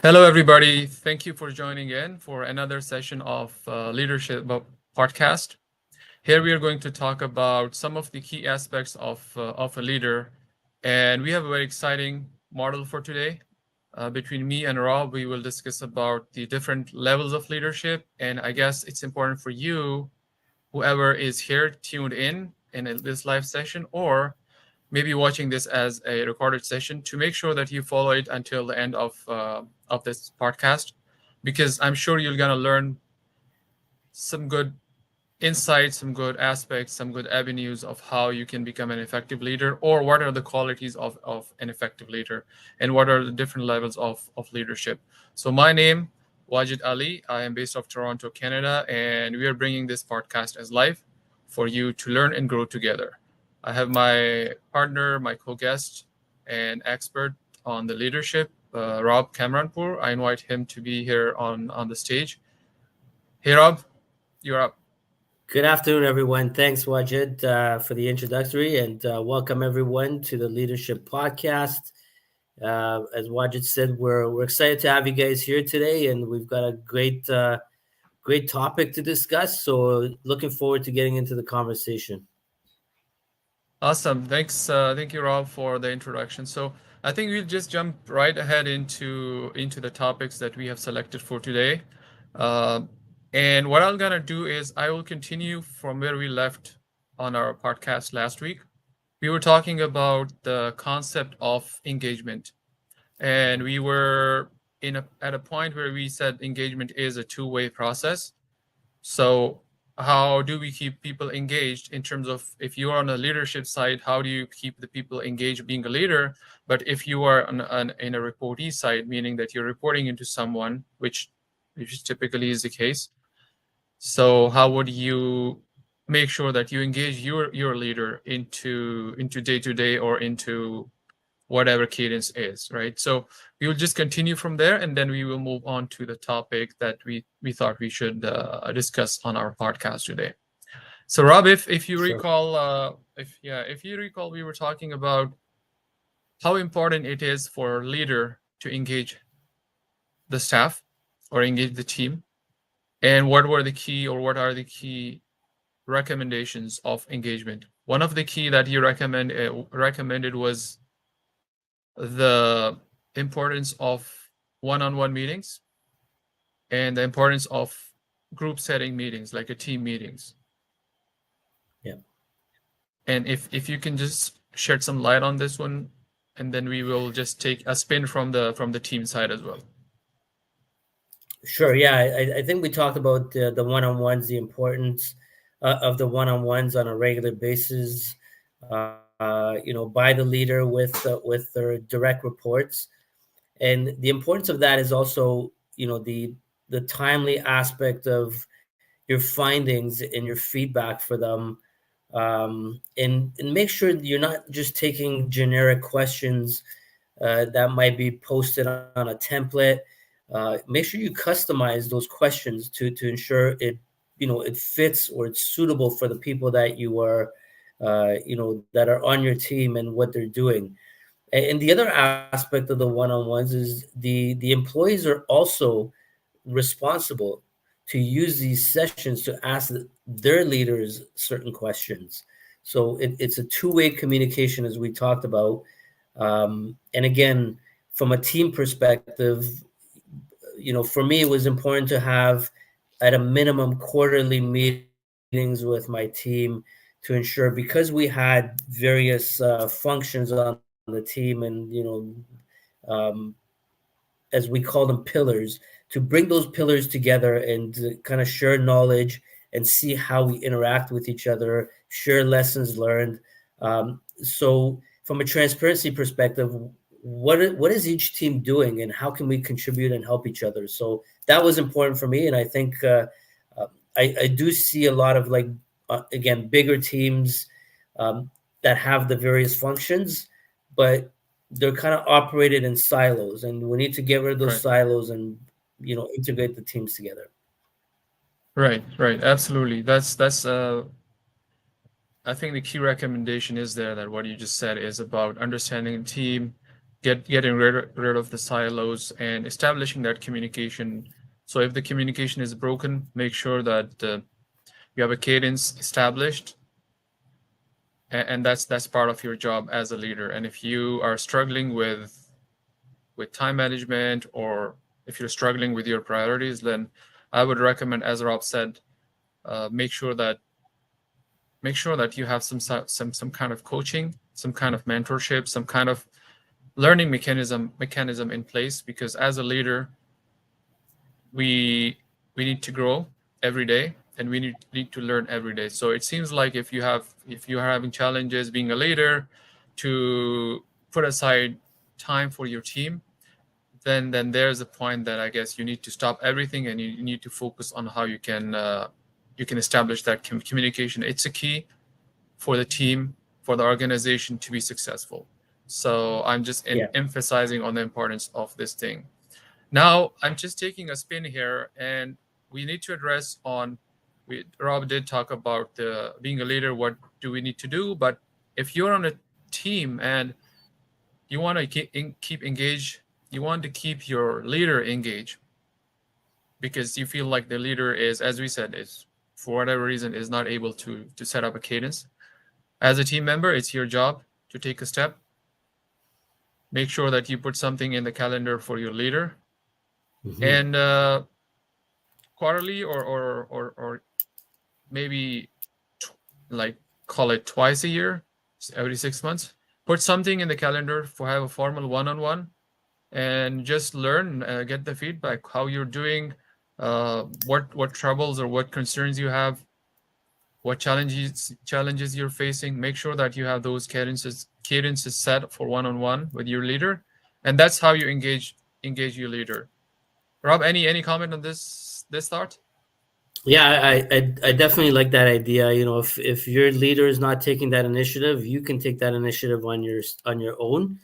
Hello, everybody. Thank you for joining in for another session of Leadership Podcast. Here we are going to talk about some of the key aspects of a leader, and we have a very exciting model for today. Between me and Rob, we will discuss about the different levels of leadership, and I guess it's important for you, whoever is here tuned in this live session, or maybe watching this as a recorded session, to make sure that you follow it until the end of this podcast, because I'm sure you're gonna learn some good insights, some good aspects, some good avenues of how you can become an effective leader, or what are the qualities of an effective leader, and what are the different levels of leadership. So my name, Wajid Ali. I am based off Toronto, Canada, and we are bringing this podcast as live for you to learn and grow together. I have my partner, my co-guest, and expert on the leadership, Rob Kamranpur. I invite him to be here on the stage. Hey, Rob, you're up. Good afternoon, everyone. Thanks, Wajid, for the introductory, and welcome everyone to the Leadership Podcast. As Wajid said, we're excited to have you guys here today, and we've got a great topic to discuss. So, looking forward to getting into the conversation. Awesome. Thank you, Rob, for the introduction. So I think we'll just jump right ahead into the topics that we have selected for today. Uh, and what I'm gonna do is I will continue from where we left on our podcast last week. We were talking about the concept of engagement, and we were at a point where we said engagement is a two-way process. So how do we keep people engaged in terms of, if you are on a leadership side, how do you keep the people engaged being a leader? But if you are in a reportee side, meaning that you're reporting into someone, which typically is the case, so how would you make sure that you engage your leader into day-to-day or into whatever cadence is, right? So we will just continue from there, and then we will move on to the topic that we thought we should discuss on our podcast today. So Rob, if you Sure. recall, if you recall, we were talking about how important it is for a leader to engage the staff or engage the team, and what were the key, or what are the key recommendations of engagement. One of the key that you recommended was the importance of one-on-one meetings and the importance of group setting meetings, like a team meetings. Yeah. And if you can just shed some light on this one, and then we will just take a spin from the team side as well. Sure. Yeah. I think we talked about the one-on-ones, the importance of the one-on-ones on a regular basis. By the leader with their direct reports, and the importance of that is also, the timely aspect of your findings and your feedback for them, and make sure that you're not just taking generic questions that might be posted on a template. Make sure you customize those questions to ensure it fits, or it's suitable for the people that you are that are on your team and what they're doing. And the other aspect of the one-on-ones is the employees are also responsible to use these sessions to ask their leaders certain questions. So it's a two-way communication, as we talked about. And again, from a team perspective, for me, it was important to have at a minimum quarterly meetings with my team to ensure, because we had various functions on the team, and as we call them, pillars, to bring those pillars together and to kind of share knowledge and see how we interact with each other, share lessons learned. So from a transparency perspective, what is each team doing, and how can we contribute and help each other? So that was important for me, and I think I do see a lot of, like, again, bigger teams that have the various functions, but they're kind of operated in silos, and we need to get rid of those Right. silos and integrate the teams together. Right, absolutely. That's I think the key recommendation is there, that what you just said is about understanding the team, getting rid of the silos and establishing that communication. So if the communication is broken, make sure that you have a cadence established, and that's part of your job as a leader. And if you are struggling with time management, or if you're struggling with your priorities, then I would recommend, as Rob said, make sure that you have some kind of coaching, some kind of mentorship, some kind of learning mechanism in place, because as a leader, we need to grow every day, and we need to learn every day. So it seems like if you are having challenges being a leader, to put aside time for your team, then there's a point that I guess you need to stop everything, and you need to focus on how you can establish that communication. It's a key for the team, for the organization to be successful. So I'm just Yeah. emphasizing on the importance of this thing. Now I'm just taking a spin here, and we need to address on. Rob did talk about being a leader. What do we need to do? But if you're on a team and you want to keep engaged, you want to keep your leader engaged, because you feel like the leader is, as we said, is for whatever reason is not able to set up a cadence. As a team member, it's your job to take a step. Make sure that you put something in the calendar for your leader, and quarterly, or maybe like call it twice a year, every 6 months. Put something in the calendar for have a formal one-on-one, and just learn, get the feedback, how you're doing, what troubles or what concerns you have, what challenges you're facing. Make sure that you have those cadences set for one-on-one with your leader, and that's how you engage your leader. Rob, any comment on this thought? Yeah, I definitely like that idea. You know, if your leader is not taking that initiative, you can take that initiative on your own.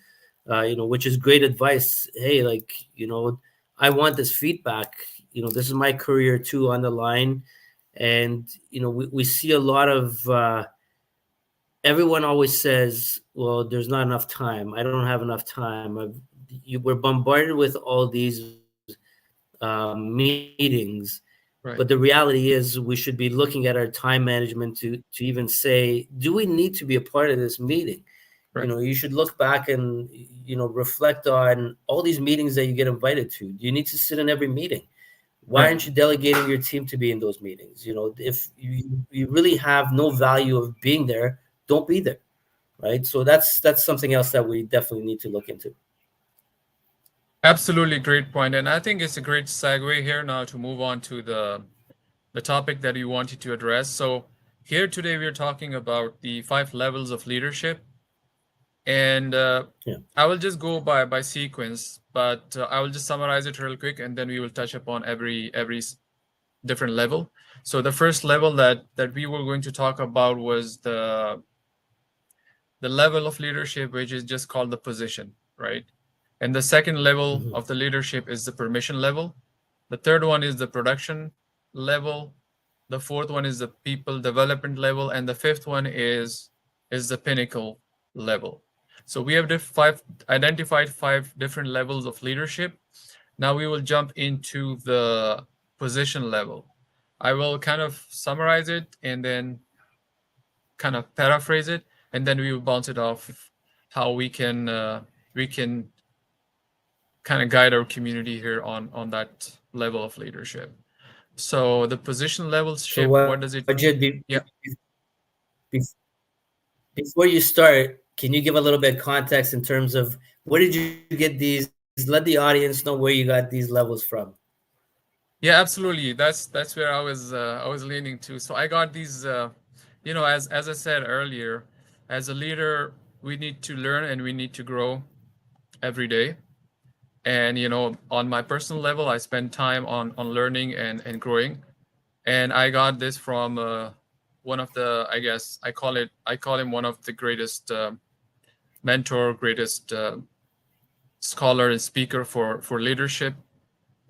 You know, which is great advice. Hey, like, you know, I want this feedback. You know, this is my career too on the line, and you know, we see a lot of everyone always says, well, there's not enough time. I don't have enough time. We're bombarded with all these meetings, but the Right, reality is we should be looking at our time management to even say, do we need to be a part of this meeting? You right, know, you should look back and, you know, reflect on all these meetings that you get invited to. Do you need to sit in every meeting? Why right. aren't you delegating your team to be in those meetings? You know, if you really have no value of being there, don't be there, right? So that's something else that we definitely need to look into. Absolutely great point. And I think it's a great segue here now to move on to the topic that you wanted to address. So here today we're talking about the 5 levels of leadership, and Yeah. I will just go by sequence, but I will just summarize it real quick, and then we will touch upon every different level. So the first level that we were going to talk about was the level of leadership, which is just called the position, right? And the second level Mhm. of the leadership is the permission level. The third one is the production level. The fourth one is the people development level, and the fifth one is the pinnacle level. So we have identified 5 different levels of leadership. Now we will jump into the position level. I will kind of summarize it and then kind of paraphrase it, and then we will bounce it off how we can kind of guide our community here on that level of leadership. So the position level So ship, what does it? Wajid, Yeah, be- before you start, can you give a little bit of context in terms of where did you get these? Let the audience know where you got these levels from. yeah, absolutely. That's where I was leaning to. So I got these. As I said earlier, as a leader, we need to learn and we need to grow every day. And on my personal level, I spend time on learning and growing. And I got this from one of the, I guess I call him one of the greatest mentor, greatest scholar and speaker for leadership.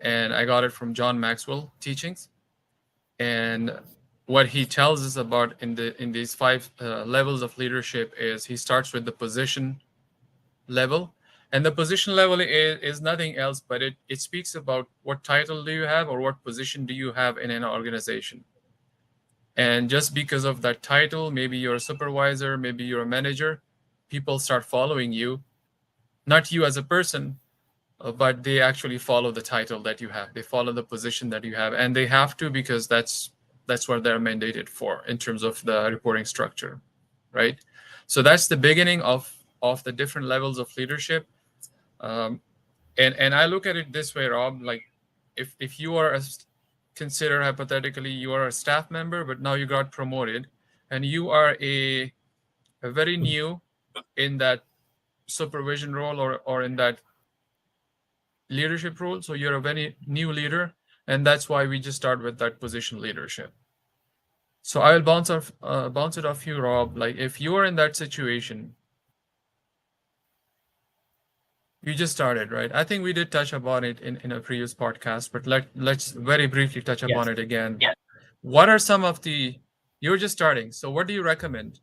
And I got it from John Maxwell teachings. And what he tells us about in these 5 levels of leadership is he starts with the position level. And the position level is nothing else, but it speaks about what title do you have or what position do you have in an organization. And just because of that title, maybe you're a supervisor, maybe you're a manager, people start following you, not you as a person, but they actually follow the title that you have. They follow the position that you have, and they have to because that's what they're mandated for in terms of the reporting structure, right? So that's the beginning of the different levels of leadership. Um, and I look at it this way, Rob. Like, if you are consider hypothetically you are a staff member, but now you got promoted, and you are a very new in that supervision role or in that leadership role. So you're a very new leader, and that's why we just start with that position leadership. So I will bounce it off you, Rob. Like, if you are in that situation, you just started, right? I think we did touch upon it in a previous podcast, but let's very briefly touch upon Yes. it again. Yeah. What are some of the you're just starting, so what do you recommend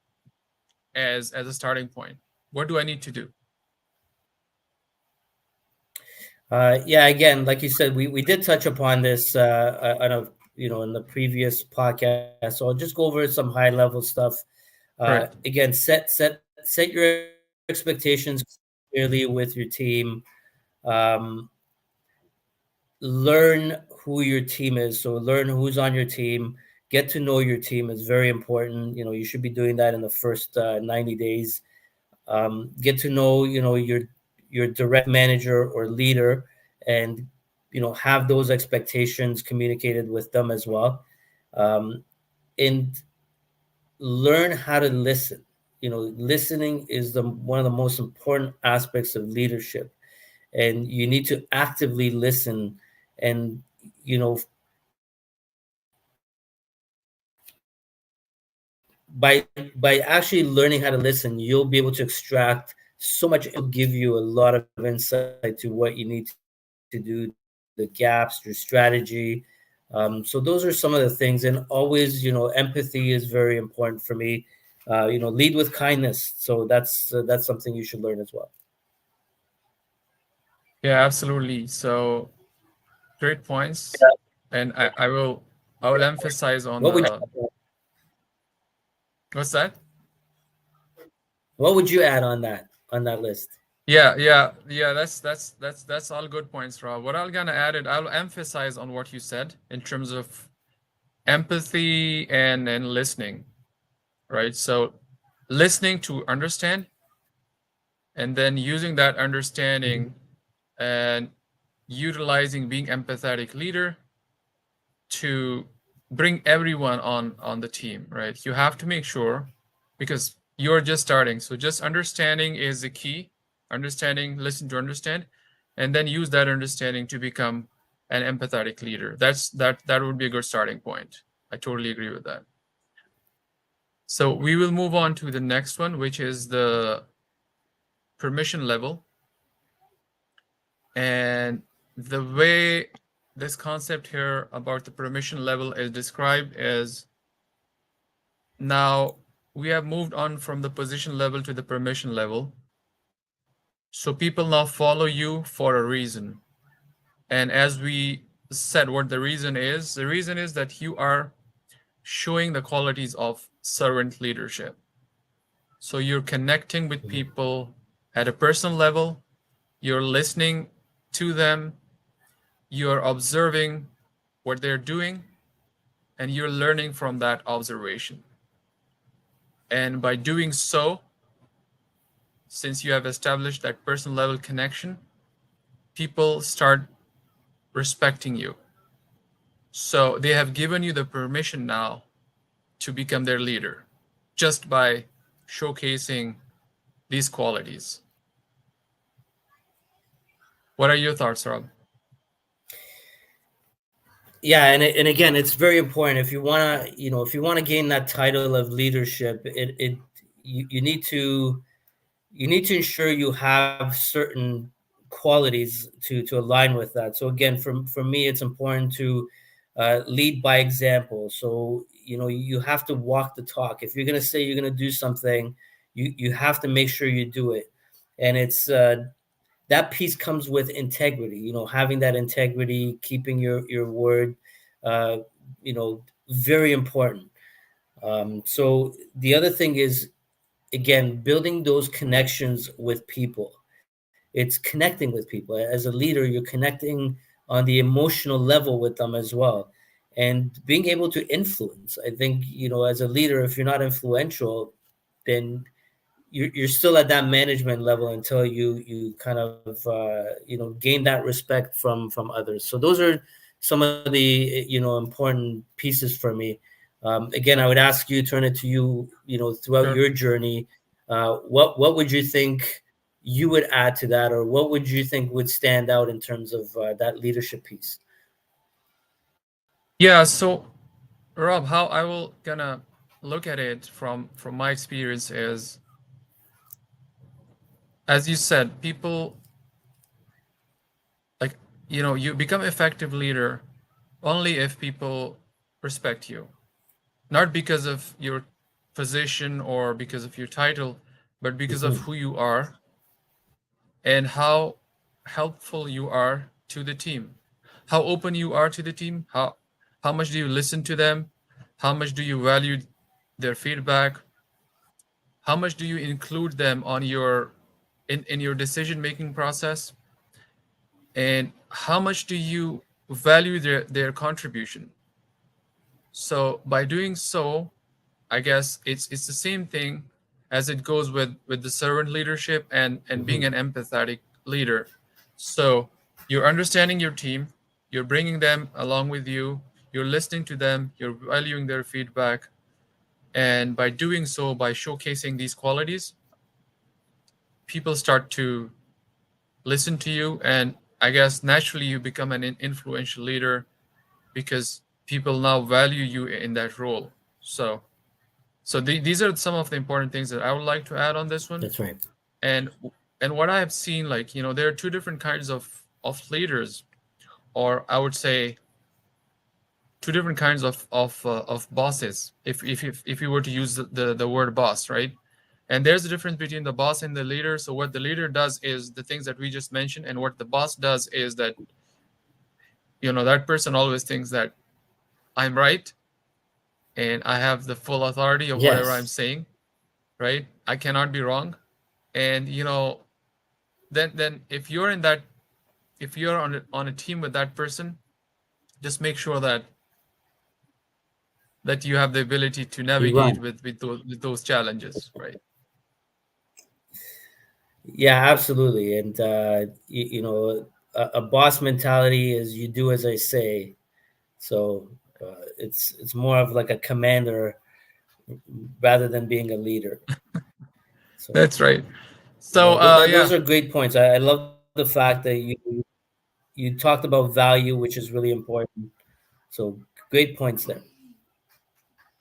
as a starting point? What do I need to do? Yeah, again, like you said, we did touch upon this on a in the previous podcast. So I'll just go over some high level stuff. Correct. Again, set your expectations clearly with your team. Um, Learn who your team is. So learn who's on your team. Get to know your team is very important. You should be doing that in the first 90 days. Get to know your direct manager or leader, and have those expectations communicated with them as well. And learn how to listen. Listening is the one of the most important aspects of leadership, and you need to actively listen. And you know by actually learning how to listen, you'll be able to extract so much. Give you a lot of insight to what you need to do, the gaps, your strategy. So those are some of the things. And always, empathy is very important for me. Lead with kindness. So that's something you should learn as well. Yeah, absolutely. So great points. And I will emphasize on What would the what's that? what would you add on that list? Yeah. That's all good points, Rob. What I'm gonna add it, I'll emphasize on what you said in terms of empathy and listening, right? So listening to understand, and then using that understanding and utilizing being empathetic leader to bring everyone on the team, right? You have to make sure, because you're just starting, so just understanding is the key. Understanding, listen to understand, and then use that understanding to become an empathetic leader. That would be a good starting point. I totally agree with that. So we will move on to the next one, which is the permission level. And the way this concept here about the permission level is described as, now we have moved on from the position level to the permission level. So people now follow you for a reason. And as we said, what the reason is that you are showing the qualities of servant leadership. So you're connecting with people at a personal level, you're listening to them, you're observing what they're doing, and you're learning from that observation. And by doing so, since you have established that personal level connection, people start respecting you. So they have given you the permission now to become their leader just by showcasing these qualities. What are your thoughts, Rob? Yeah, and again, it's very important if you want to gain that title of leadership. You need to ensure you have certain qualities to align with that. So again, for me, it's important to lead by example. So you have to walk the talk. If you're going to say you're going to do something, you have to make sure you do it. And it's that piece comes with integrity. Having that integrity, keeping your word, uh, very important. So the other thing is, again, building those connections with people. It's connecting with people. As a leader, you're connecting on the emotional level with them as well, and being able to influence. I think, as a leader, if you're not influential, then you're still at that management level until you kind of gain that respect from others. So those are some of the important pieces for me. Again, I would ask you, turn it to you, throughout Sure. your journey, what would you think you would add to that, or what would you think would stand out in terms of that leadership piece? Yeah, so Rob, how I will gonna look at it from my experience is, as you said, people like, you become effective leader only if people respect you, not because of your position or because of your title, but because of Hmm. who you are and how helpful you are to the team, how open you are to the team, how much do you listen to them, how much do you value their feedback, how much do you include them on in your decision making process, and how much do you value their contribution. So by doing so, I guess it's the same thing as it goes with the servant leadership and being Hmm. an empathetic leader. So you're understanding your team, you're bringing them along with you, you're listening to them, you're valuing their feedback, and by doing so, by showcasing these qualities, people start to listen to you, and I guess naturally you become an influential leader because people now value you in that role. So these are some of the important things that I would like to add on this one. That's right. And what I have seen, like, there are two different kinds of leaders, or I would say two different kinds of bosses. If you were to use the word boss, right? And there's a difference between the boss and the leader. So what the leader does is the things that we just mentioned, and what the boss does is that, that person always thinks that I'm right and I have the full authority of whatever I'm Yes. saying, right? I cannot be wrong. And then if you're on a team with that person, just make sure that you have the ability to You navigate run. with those challenges, right? Yeah, absolutely. And a boss mentality is you do as I say. So it's more of like a commander rather than being a leader. So That's right. So those yeah, are great points. I love the fact that you talked about value, which is really important. So great points there.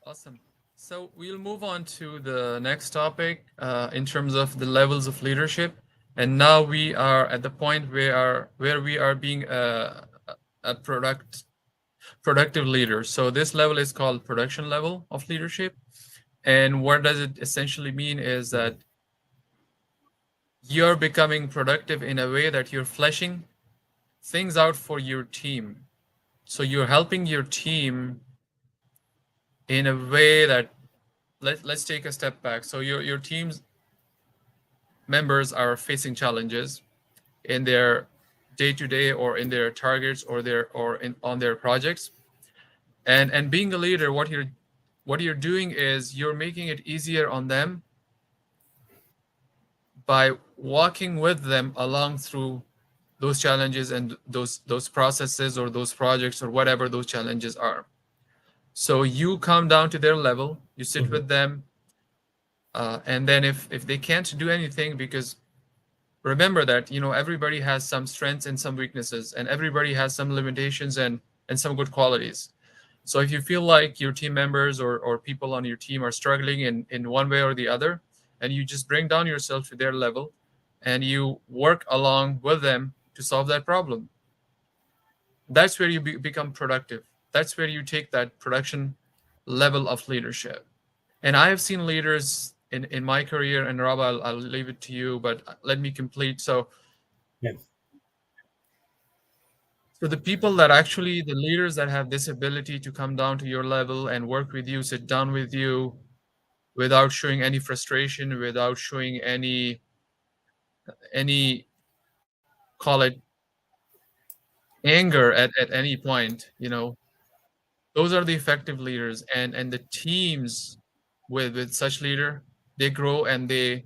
awesome. So we'll move on to the next topic in terms of the levels of leadership. And now we are at the point where we are being a productive leader. So this level is called production level of leadership. And what does it essentially mean is Mhm. that you're becoming productive in a way that you're fleshing things out for your team. So you're helping your team in a way that, let's take a step back. So your team's members are facing challenges in their day to day, or in their targets, on their projects. And being a leader, what you're doing is you're making it easier on them by walking with them along through those challenges and those processes or those projects or whatever those challenges are. So you come down to their level, you sit Mhm. with them, and then if they can't do anything, because remember that everybody has some strengths and some weaknesses, and everybody has some limitations and some good qualities. So if you feel like your team members or people on your team are struggling in one way or the other, and you just bring down yourself to their level and you work along with them to solve that problem, that's where you become productive. That's where you take that production level of leadership. And I have seen leaders in my career, and Rob, I'll leave it to you, but let me complete. So Yeah. So the people that actually, the leaders that have this ability to come down to your level and work with you, sit down with you without showing any frustration, without showing any call it anger at any point, those are the effective leaders. And the teams with such leader, they grow, and they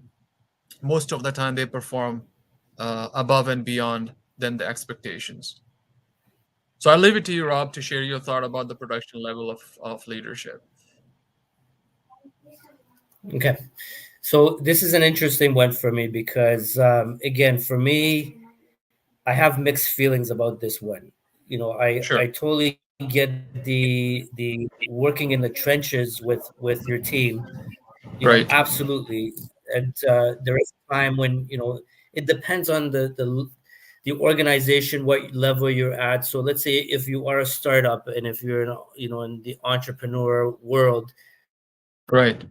most of the time they perform above and beyond than the expectations. So I'll leave it to you, Rob, to share your thought about the production level of leadership. Okay. So this is an interesting one for me because, again, for me, I have mixed feelings about this one. I Sure. totally get the working in the trenches with your team. Right. Absolutely. And there is a time when it depends on the organization, what level you're at. So let's say if you are a startup and if you're in the entrepreneur world, Right.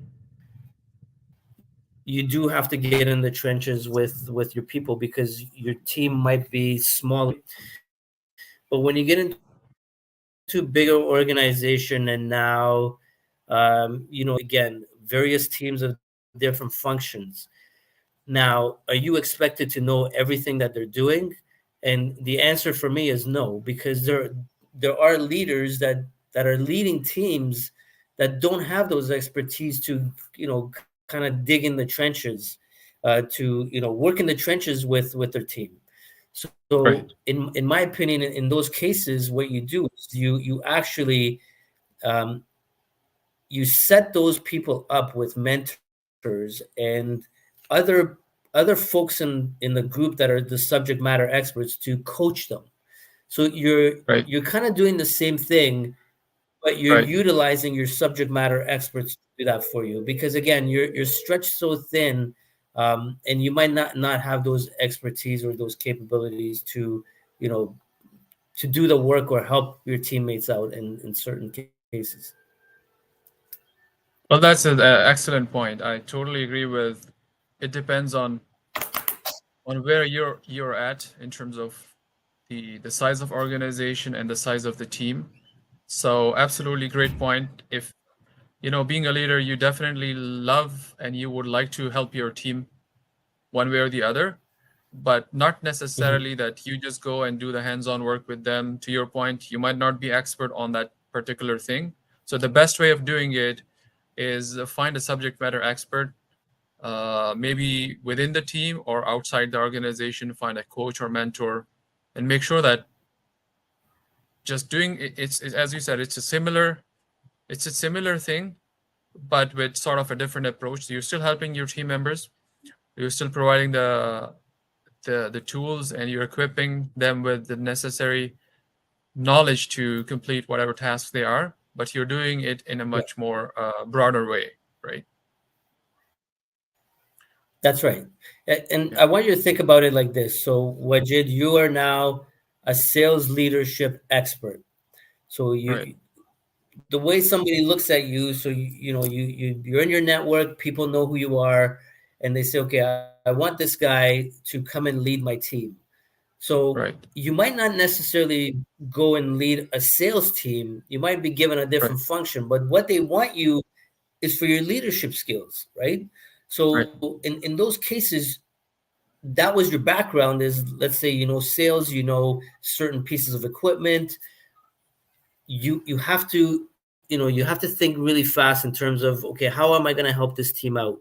you do have to get in the trenches with your people because your team might be smaller, but when you get into bigger organization and now again, various teams of different functions. Now, are you expected to know everything that they're doing? And the answer for me is no, because there are leaders that are leading teams that don't have those expertise to kind of dig in the trenches, to work in the trenches with their team. So Right. in my opinion, in those cases, what you do is you actually um, you set those people up with mentors and other folks in the group that are the subject matter experts to coach them. So Right. you're kind of doing the same thing, but you're Right. utilizing your subject matter experts to do that for you because again, you're stretched so thin, and you might not have those expertise or those capabilities you know to do the work or help your teammates out in certain cases. Well, that's an excellent point. I totally agree with. It depends on where you're at in terms of the size of organization and the size of the team. So absolutely great point. If being a leader, you definitely love and you would like to help your team one way or the other, but not Hmm. necessarily that you just go and do the hands-on work with them. To your point, you might not be expert on that particular thing. So the best way of doing it is find a subject matter expert, maybe within the team or outside the organization, find a coach or mentor, and make sure that just doing it, it's as you said, it's a similar thing, but with sort of a different approach. So you're still helping your team members, you're still providing the tools, and you're equipping them with the necessary knowledge to complete whatever tasks they are, but you're doing it in a Yeah, much more broader way, right? that's right. And Yeah. I want you to think about it like this. So, Wajid, you are now a sales leadership expert. So Right. the way somebody looks at you, so you're in your network, people know who you are, and they say, okay, I want this guy to come and lead my team. So Right. you might not necessarily go and lead a sales team. You might be given a Right. different function, but what they want you is for your leadership skills, right? Right. So in those cases, that was your background is, let's say, sales, certain pieces of equipment. You have to you have to think really fast in terms of, okay, how am I going to help this team out?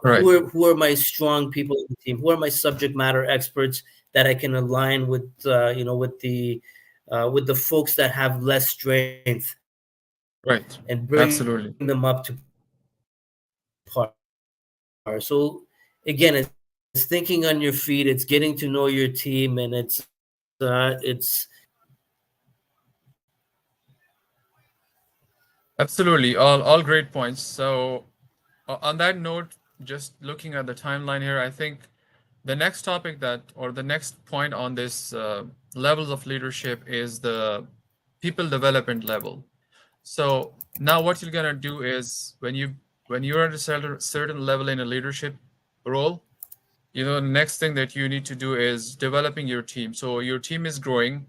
Right. Who are my strong people in the team? Who are my subject matter experts that I can align with, with the folks that have less strength and bring them up to Absolutely. par. So again, it's thinking on your feet. It's getting to know your team, and it's Absolutely. All great points. So on that note, just looking at the timeline here, I think the next topic or the next point on this levels of leadership is the people development level. So now what you're gonna do is when you're at a certain level in a leadership role, the next thing that you need to do is developing your team. So your team is growing,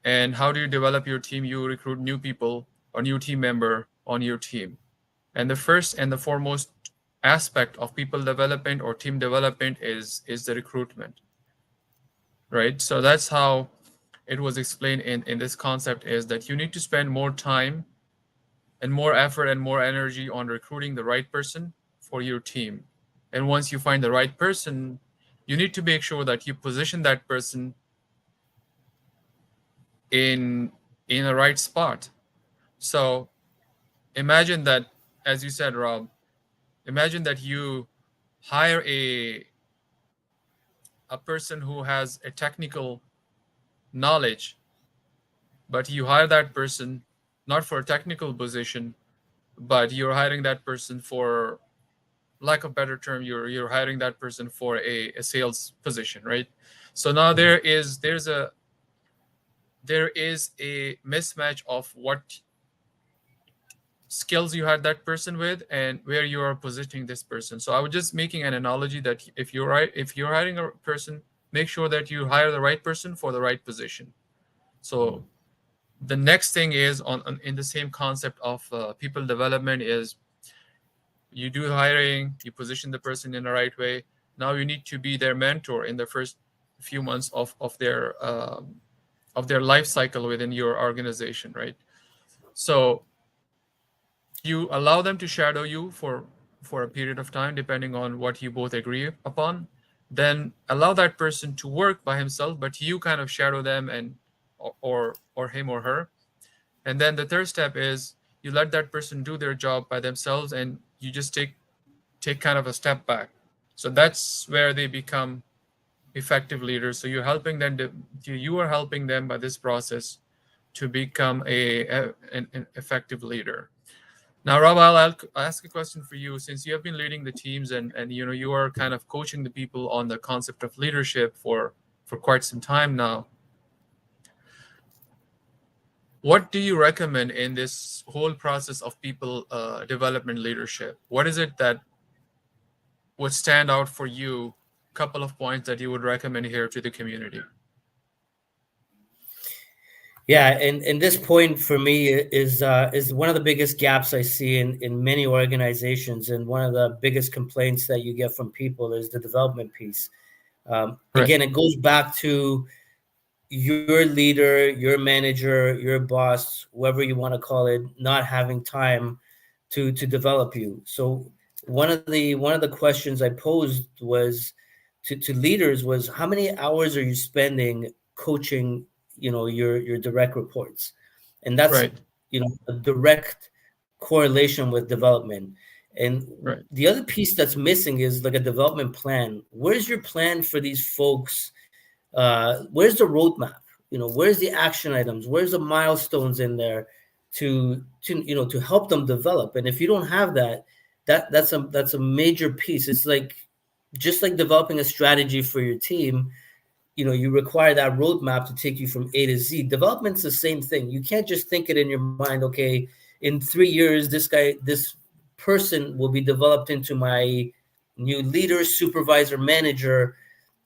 and how do you develop your team? You recruit new people or new team member on your team. And the first and the foremost aspect of people development or team development is the recruitment, right? So that's how it was explained in this concept, is that you need to spend more time and more effort and more energy on recruiting the right person for your team. And once you find the right person, you need to make sure that you position that person in in a right spot. So imagine that, as you said, Rob, imagine that you hire a person who has a technical knowledge, but you hire that person not for a technical position, but you're hiring that person for, lack of better term, you're hiring that person for a sales position, right? So now Mhm. there is a mismatch of what skills you had that person with and where you are positioning this person. So I was just making an analogy that if you're hiring a person, make sure that you hire the right person for the right position. So the next thing is on in the same concept of people development is, you do hiring, you position the person in the right way. Now you need to be their mentor in the first few months of their life cycle within your organization, right? So you allow them to shadow you for a period of time, depending on what you both agree upon. Then allow that person to work by himself, but you kind of shadow them, and or him or her. And then the third step is, you let that person do their job by themselves, and you just take kind of a step back. So that's where they become effective leaders. So you're helping them you are helping them by this process to become an effective leader. Now, Rob, I'll ask a question for you. Since you have been leading the teams, and you are kind of coaching the people on the concept of leadership for quite some time now, what do you recommend in this whole process of people development leadership? What is it that would stand out for you? Couple of points that you would recommend here to the community. Yeah, and this point for me is one of the biggest gaps I see in many organizations, and one of the biggest complaints that you get from people is the development piece. Right. Again, it goes back to your leader, your manager, your boss, whoever you want to call it, not having time to develop you. So one of the questions I posed was to leaders was, how many hours are you spending coaching, your direct reports? And that's, Right. a direct correlation with development. And Right. the other piece that's missing is like a development plan. Where's your plan for these folks? Where's the roadmap? Where's the action items? Where's the milestones in there to help them develop? And if you don't have that, that's a major piece. It's like, just like developing a strategy for your team, you require that roadmap to take you from A to Z. Development's the same thing. You can't just think it in your mind, okay, in 3 years, this person will be developed into my new leader, supervisor, manager,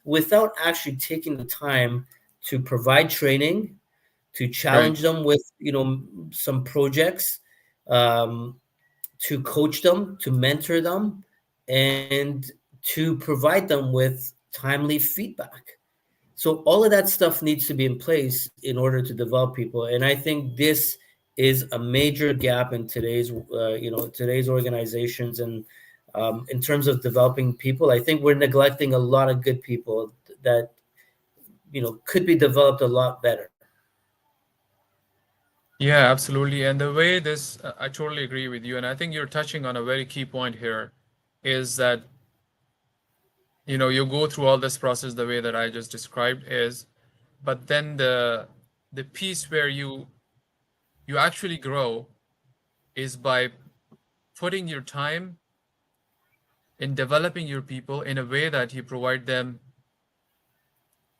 without actually taking the time to provide training, to Right. challenge them with some projects, um, to coach them, to mentor them, and to provide them with timely feedback. So all of that stuff needs to be in place in order to develop people, and I think this is a major gap in today's organizations. And in terms of developing people, I think we're neglecting a lot of good people that could be developed a lot better. Yeah, absolutely. And the way this, I totally agree with you. And I think you're touching on a very key point here, is that, you go through all this process the way that I just described is, but then the piece where you actually grow is by putting your time in developing your people in a way that you provide them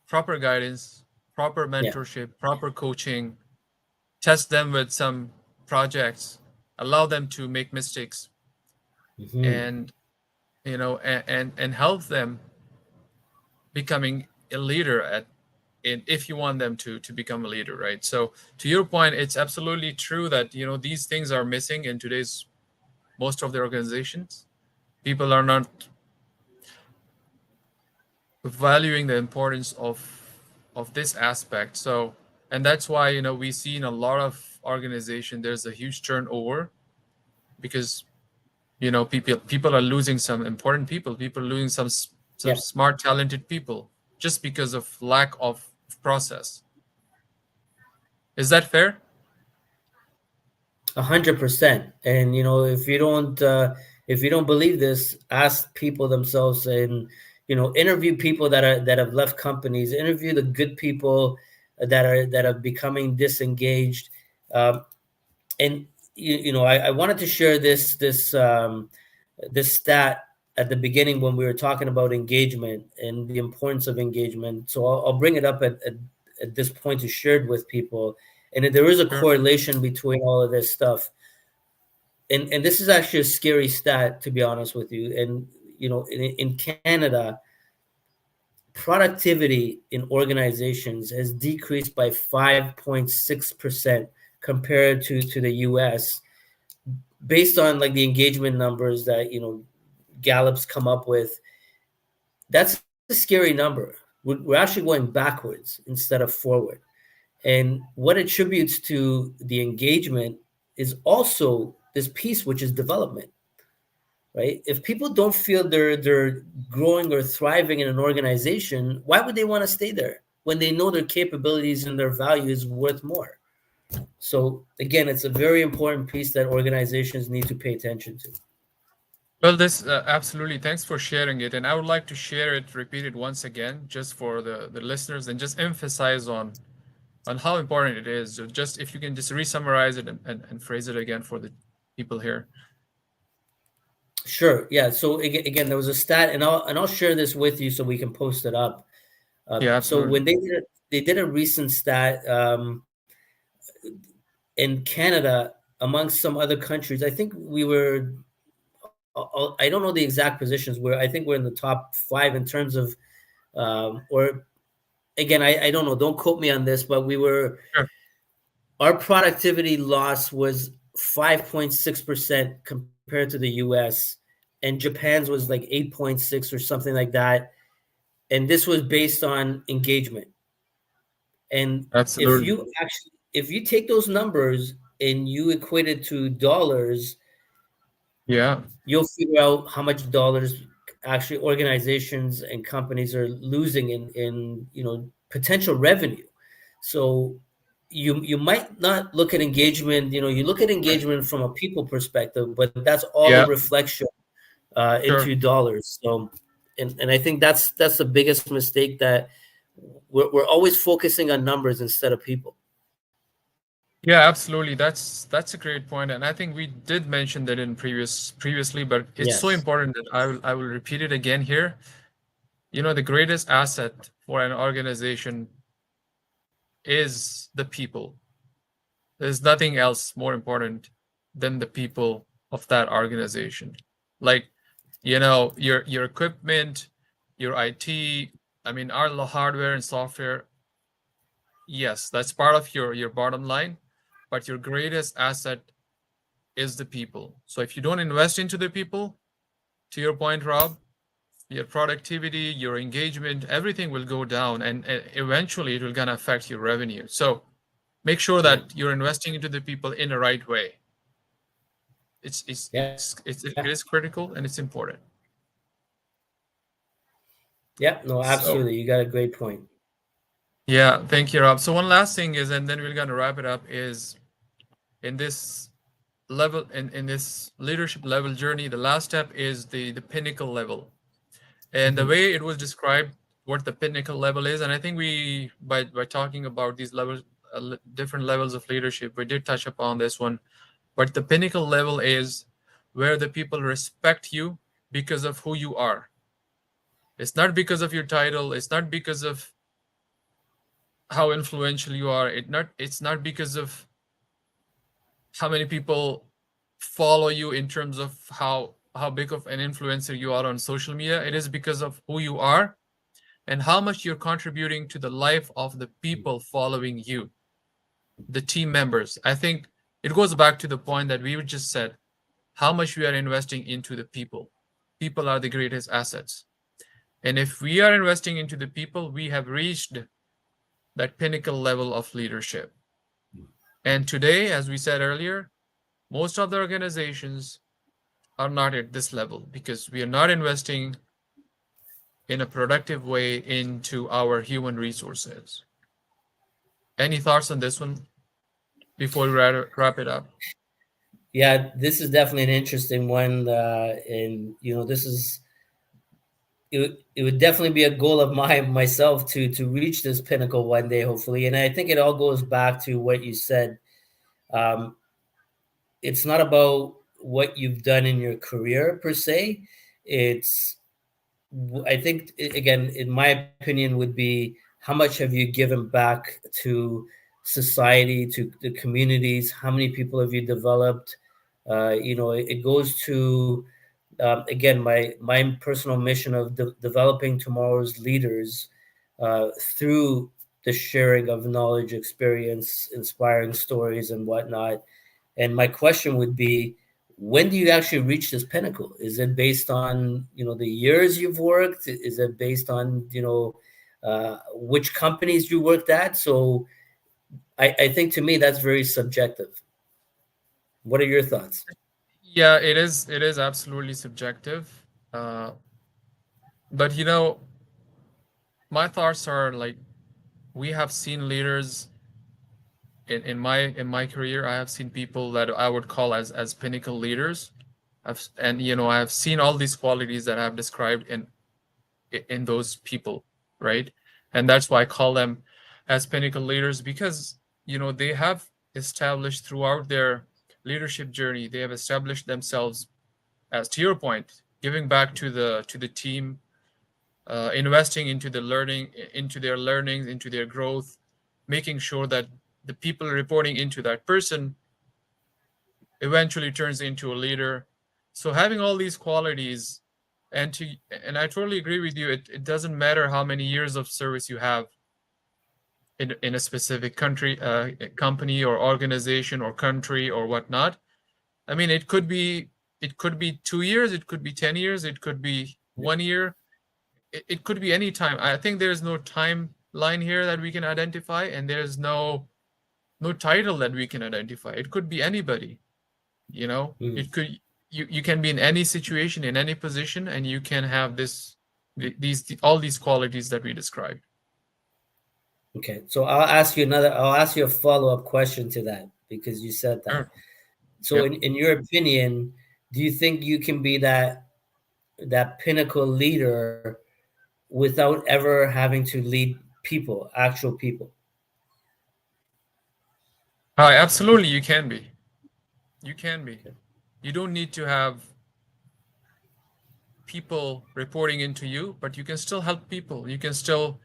proper guidance, proper Yeah. mentorship, proper coaching, test them with some projects, allow them to make mistakes, Hmm. and and help them becoming a leader if you want them to become a leader, right? So to your point, it's absolutely true that these things are missing in today's most of the organizations. People are not valuing the importance of this aspect. So, and that's why we see in a lot of organization there's a huge turnover, because people are losing some important people are losing some Yeah. smart, talented people, just because of lack of process. Is that fair? 100%. And if you don't believe this, ask people themselves, and interview people that have left companies. Interview the good people that are becoming disengaged. And I wanted to share this stat at the beginning when we were talking about engagement and the importance of engagement. So I'll bring it up at this point to share it with people. And there is a Sure. correlation between all of this stuff. And this is actually a scary stat, to be honest with you. And in Canada, productivity in organizations has decreased by 5.6% compared to the US, based on like the engagement numbers that Gallup's come up with. That's a scary number. We're actually going backwards instead of forward. And what attributes to the engagement is also this piece, which is development, right? If people don't feel they're growing or thriving in an organization, why would they want to stay there when they know their capabilities and their value is worth more? So again, it's a very important piece that organizations need to pay attention to. Well, this absolutely. Thanks for sharing it, and I would like to share it, repeat it once again, just for the listeners, and just emphasize on how important it is. So just if you can just re-summarize it and phrase it again for the people here. Sure. Yeah. So again, there was a stat, and I'll share this with you so we can post it up. Yeah, So absolutely. when they did a recent stat in Canada, amongst some other countries, I think we were. I don't know the exact positions. Where I think we're in the top 5 in terms of, or again, I don't know. Don't quote me on this, but we were. Sure. Our productivity loss was 5.6% compared to the US, and Japan's was like 8.6 or something like that. And this was based on engagement. And Absolutely. if you take those numbers and you equate it to dollars, Yeah. you'll figure out how much dollars actually organizations and companies are losing in potential revenue. So you might not look at engagement, you look at Right. engagement from a people perspective, but that's all a Yeah. reflection Sure. into dollars. So and I think that's the biggest mistake, that we're always focusing on numbers instead of people. Yeah, absolutely. That's a great point, and I think we did mention that in previously, but it's so Yes. important that I will repeat it again here. The greatest asset for an organization is the people. There's nothing else more important than the people of that organization. Like, your equipment, your IT, I mean, our hardware and software, yes, that's part of your bottom line, but your greatest asset is the people. So if you don't invest into the people, to your point, Rob, your productivity, your engagement, everything will go down, and eventually it will gonna affect your revenue. So make sure Yeah. that you're investing into the people in the right way. Yeah. It is critical and it's important. Yeah. No, So absolutely. You got a great point. yeah, thank you, Rob. So one last thing is, and then we're gonna wrap it up, is in this in this leadership level journey, the last step is the pinnacle level. And the Hmm. way it was described, what the pinnacle level is, and I think we by talking about these levels, different levels of leadership, we did touch upon this one. But the pinnacle level is where the people respect you because of who you are. It's not because of your title, it's not because of how influential you are, it's not because of how many people follow you in terms of how big of an influencer you are on social media. It is because of who you are, and how much you're contributing to the life of the people following you, the team members. I think it goes back to the point that we just said, how much we are investing into the people. People are the greatest assets. And if we are investing into the people, we have reached that pinnacle level of leadership. And today, as we said earlier, most of the organizations are not at this level because we are not investing in a productive way into our human resources. Any thoughts on this one before we wrap it up? Yeah, this is definitely an interesting one, and this is it would definitely be a goal of mine myself to reach this pinnacle one day, hopefully. And I think it all goes back to what you said. Um, it's not about what you've done in your career per se. It's I think again, in my opinion, would be how much have you given back to society, to the communities? How many people have you developed? It goes to again my personal mission of developing tomorrow's leaders through the sharing of knowledge, experience, inspiring stories, and whatnot. And my question would be, when do you actually reach this pinnacle? Is it based on the years you've worked? Is it based on which companies you worked at? So I think to me that's very subjective. What are your thoughts? Yeah, it is. It is absolutely subjective. Uh, but my thoughts are like we have seen leaders in my career. I have seen people that I would call as pinnacle leaders. I have seen all these qualities that I've described in those people, right? And that's why I call them as pinnacle leaders because they have established throughout their leadership journey, they have established themselves as, to your point, giving back to the team, investing into the learning, into their learnings, into their growth, making sure that the people reporting into that person eventually turns into a leader. So having all these qualities, and I totally agree with you, it doesn't matter how many years of service you have in a specific country, company or organization or country or whatnot. I mean, it could be 2 years, it could be 10 years, it could be 1 year, it could be any time. I think there's no timeline here that we can identify, and there's no title that we can identify. It could be anybody. Mm. It could you can be in any situation, in any position, and you can have these all these qualities that we described. Okay, so I'll ask you a follow-up question to that because you said that. Sure. So Yep. in your opinion, do you think you can be that pinnacle leader without ever having to lead people, actual people? Hi, absolutely, you can be. You can be. Okay. You don't need to have people reporting into you, but you can still help people. You can still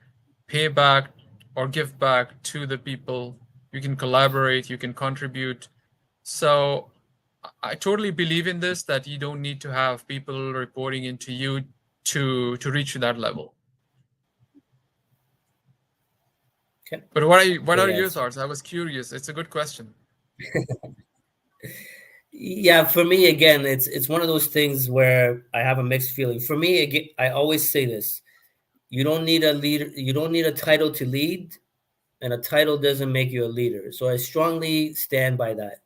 pay back or give back to the people. You can collaborate, you can contribute. So I totally believe in this, that you don't need to have people reporting into you to reach that level. Okay. But what are Okay. your thoughts? I was curious. It's a good question. Yeah, for me again, it's one of those things where I have a mixed feeling. For me, again, I always say this: you don't need a leader, you don't need a title to lead, and a title doesn't make you a leader. So I strongly stand by that.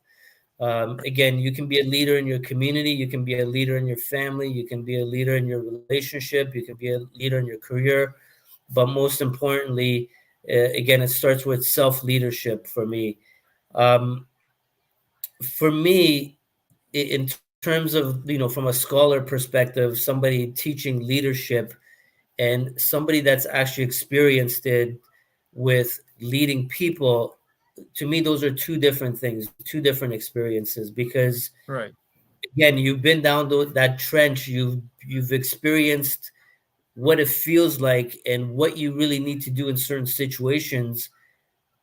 Again, you can be a leader in your community, you can be a leader in your family, you can be a leader in your relationship, you can be a leader in your career. But most importantly, again, it starts with self leadership for me. Um, for me, in terms of from a scholar perspective, somebody teaching leadership and somebody that's actually experienced it with leading people, to me those are two different things, two different experiences, because Right, again, you've been down that trench, you've experienced what it feels like and what you really need to do in certain situations,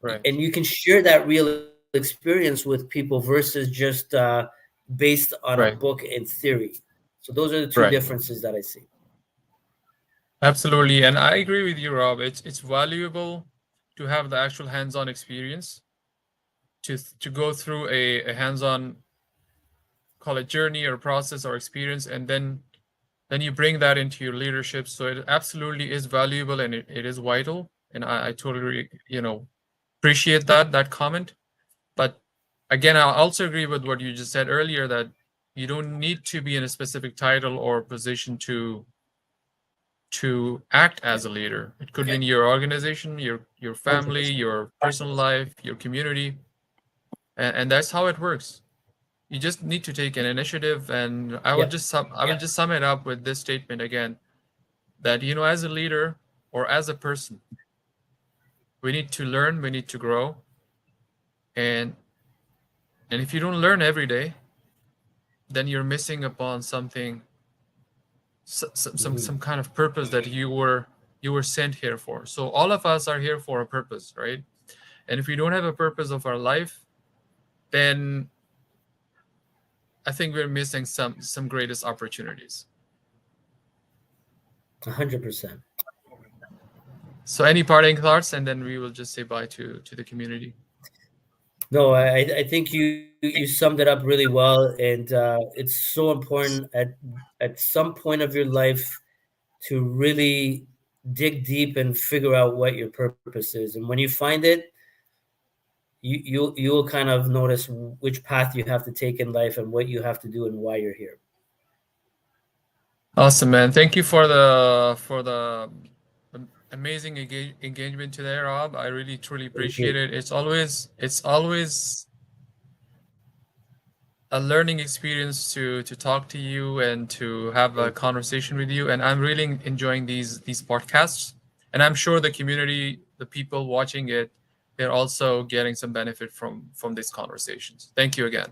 right, and you can share that real experience with people versus just based on a right, book and theory. So those are the two right. differences that I see. Absolutely. And I agree with you, Rob. It's valuable to have the actual hands-on experience, to go through a hands-on, call it journey or process or experience, and then you bring that into your leadership. So it absolutely is valuable, and it is vital. And I totally, appreciate that comment. But again, I also agree with what you just said earlier, that you don't need to be in a specific title or position to act as a leader. It could be in your organization, your family, 100%. your personal life, your community, and that's how it works. You just need to take an initiative, and I will just sum it up with this statement again, that as a leader or as a person, we need to learn, we need to grow, and if you don't learn every day, then you're missing upon something, some Mhm. kind of purpose that you were sent here for. So all of us are here for a purpose, right? And if we don't have a purpose of our life, then I think we're missing some greatest opportunities. 100%. So any parting thoughts, and then we will just say bye to the community. No, I think you summed it up really well, and it's so important at some point of your life to really dig deep and figure out what your purpose is. And when you find it, you'll kind of notice which path you have to take in life and what you have to do and why you're here. Awesome, man. Thank you for the amazing engagement today, Rob. I really truly Thank appreciate you. it. It's always a learning experience to talk to you and to have a Thank you. conversation with you. And I'm really enjoying these podcasts. And I'm sure the community, the people watching it, they're also getting some benefit from these conversations. Thank you again.